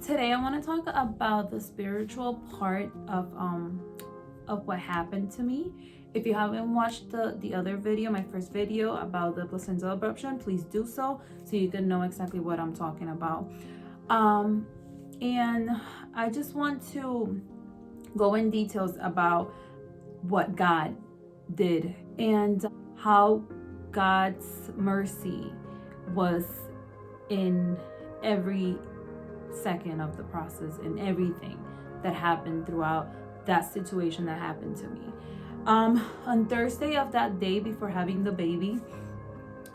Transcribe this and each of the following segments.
Today I want to talk about the spiritual part of what happened to me. If you haven't watched the other video, my first video about the placental abruption, please do so you can know exactly what I'm talking about. And I just want to go in details about what God did and how God's mercy was in every second of the process and everything that happened throughout that situation that happened to me. On Thursday of that day before having the baby,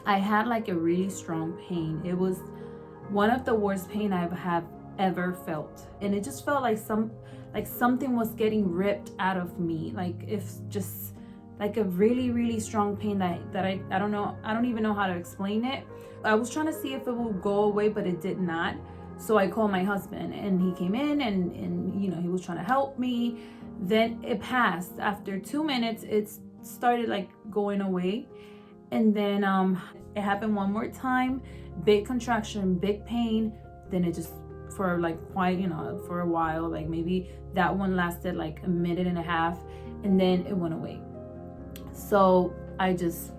I had like a really strong pain. It was one of the worst pain I have ever felt, and it just felt like something was getting ripped out of me. Like if just like a really strong pain that I don't even know how to explain it. I was trying to see if it would go away, but it did not. So I called my husband and he came in and he was trying to help me. Then it passed. After 2 minutes, it started like going away. And then it happened one more time, big contraction, big pain. Then it just for like quite, for a while, like maybe that one lasted like a minute and a half, and then it went away. So I just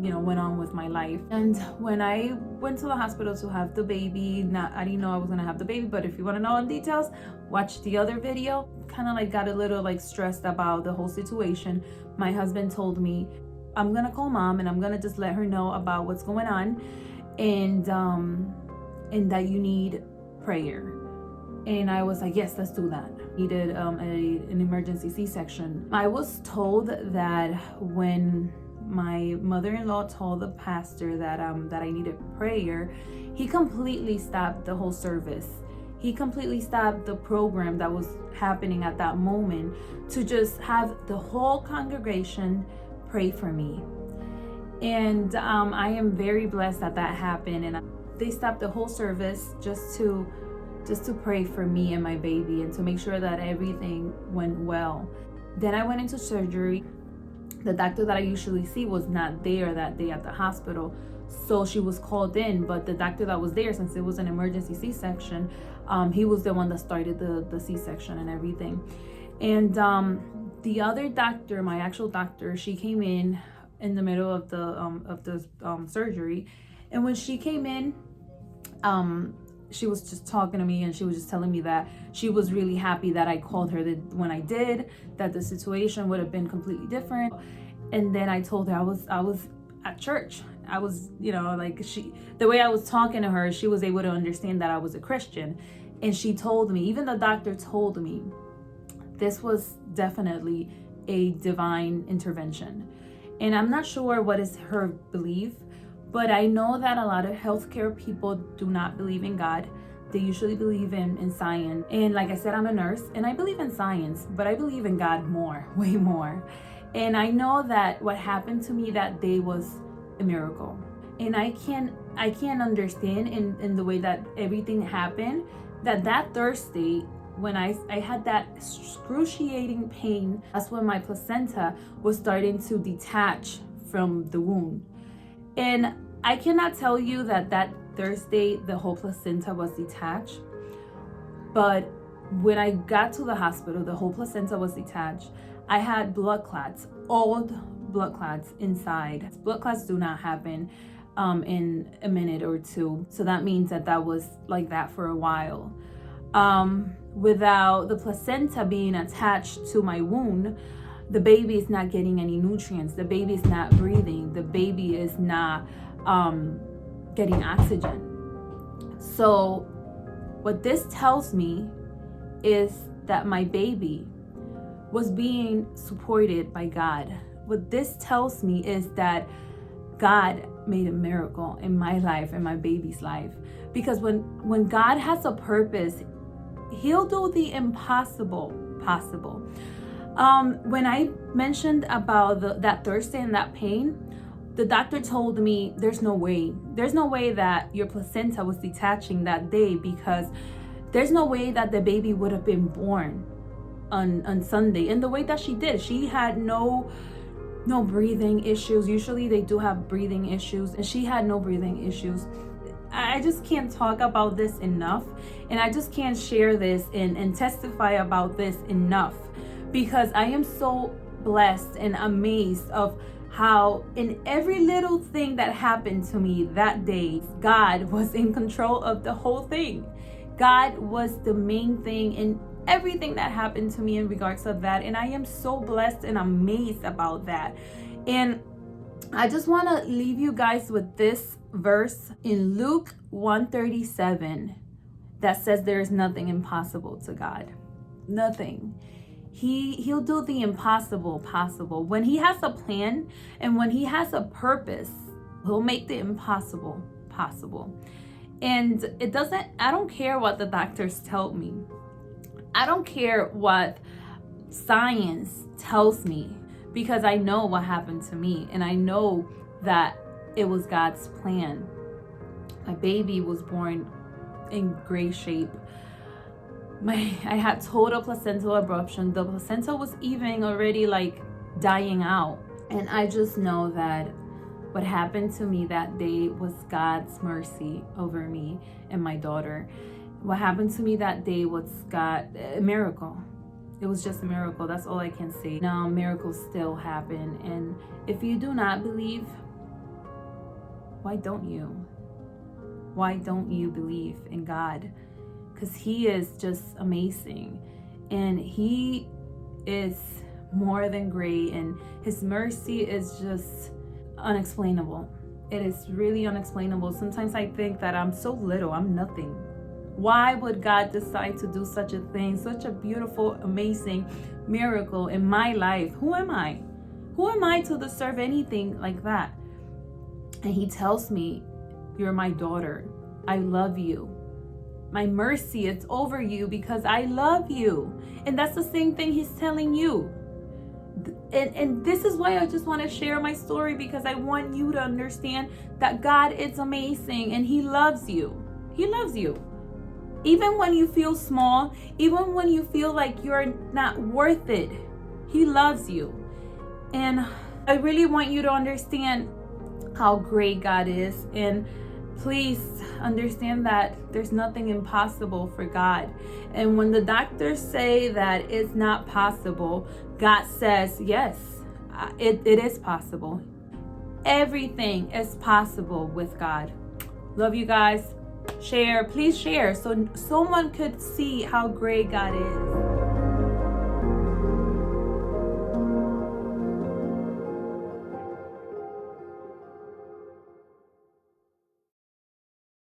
went on with my life. And when I went to the hospital to have the baby, I didn't know I was gonna have the baby, but if you want to know all the details, watch the other video. Kind of like got a little like stressed about the whole situation. My husband told me, I'm gonna call mom and I'm gonna just let her know about what's going on, and that you need prayer. And I was like, yes, let's do that. Needed an emergency C-section. I was told that when my mother-in-law told the pastor that I needed prayer, he completely stopped the whole service. He completely stopped the program that was happening at that moment to just have the whole congregation pray for me. And I am very blessed that happened. And they stopped the whole service just to pray for me and my baby and to make sure that everything went well. Then I went into surgery. The doctor that I usually see was not there that day at the hospital, so she was called in. But the doctor that was there, since it was an emergency C-section, he was the one that started the C-section and everything. And the other doctor, my actual doctor, she came in the middle of the surgery, and when she came in, she was just talking to me, and she was just telling me that she was really happy that I called her when I did, that the situation would have been completely different. And then I told her I was at church. I was, the way I was talking to her, she was able to understand that I was a Christian. And she told me, even the doctor told me, this was definitely a divine intervention. And I'm not sure what is her belief, but I know that a lot of healthcare people do not believe in God. They usually believe in science. And like I said, I'm a nurse and I believe in science, but I believe in God more, way more. And I know that what happened to me that day was a miracle. And I can't understand in the way that everything happened, that Thursday when I had that excruciating pain, that's when my placenta was starting to detach from the wound. And I cannot tell you that Thursday the whole placenta was detached, but when I got to the hospital, the whole placenta was detached. I had blood clots, old blood clots inside. Blood clots do not happen in a minute or two, so that means that was like that for a while. Without the placenta being attached to my wound, the baby is not getting any nutrients. The baby is not breathing. The baby is not getting oxygen. So what this tells me is that my baby was being supported by God. What this tells me is that God made a miracle in my life and my baby's life. Because when God has a purpose, He'll do the impossible possible. When I mentioned about that Thursday and that pain, the doctor told me there's no way that your placenta was detaching that day, because there's no way that the baby would have been born on Sunday in the way that she did. She had no breathing issues. Usually they do have breathing issues, and she had no breathing issues. I just can't talk about this enough, and I just can't share this and testify about this enough, because I am so blessed and amazed of how in every little thing that happened to me that day, God was in control of the whole thing. God was the main thing in everything that happened to me in regards of that, and I am so blessed and amazed about that. And I just want to leave you guys with this verse in Luke 1:37 that says there is nothing impossible to God. Nothing. He'll do the impossible possible. When he has a plan and when he has a purpose, he'll make the impossible possible. And I don't care what the doctors tell me. I don't care what science tells me, because I know what happened to me, and I know that it was God's plan. My baby was born in great shape. I had total placental abruption. The placenta was even already like dying out. And I just know that what happened to me that day was God's mercy over me and my daughter. What happened to me that day was a miracle. It was just a miracle. That's all I can say. Now, miracles still happen. And if you do not believe, why don't you? Why don't you believe in God? Because he is just amazing. And he is more than great. And his mercy is just unexplainable. It is really unexplainable. Sometimes I think that I'm so little. I'm nothing. Why would God decide to do such a thing, such a beautiful, amazing miracle in my life? Who am I? Who am I to deserve anything like that? And he tells me, you're my daughter. I love you. My mercy is over you because I love you. And that's the same thing he's telling you. And this is why I just want to share my story, because I want you to understand that God is amazing and he loves you. He loves you. Even when you feel small, even when you feel like you're not worth it, he loves you. And I really want you to understand how great God is. And please understand that there's nothing impossible for God. And when the doctors say that it's not possible, God says, yes, it is possible. Everything is possible with God. Love you guys. Share, please share, so someone could see how great God is.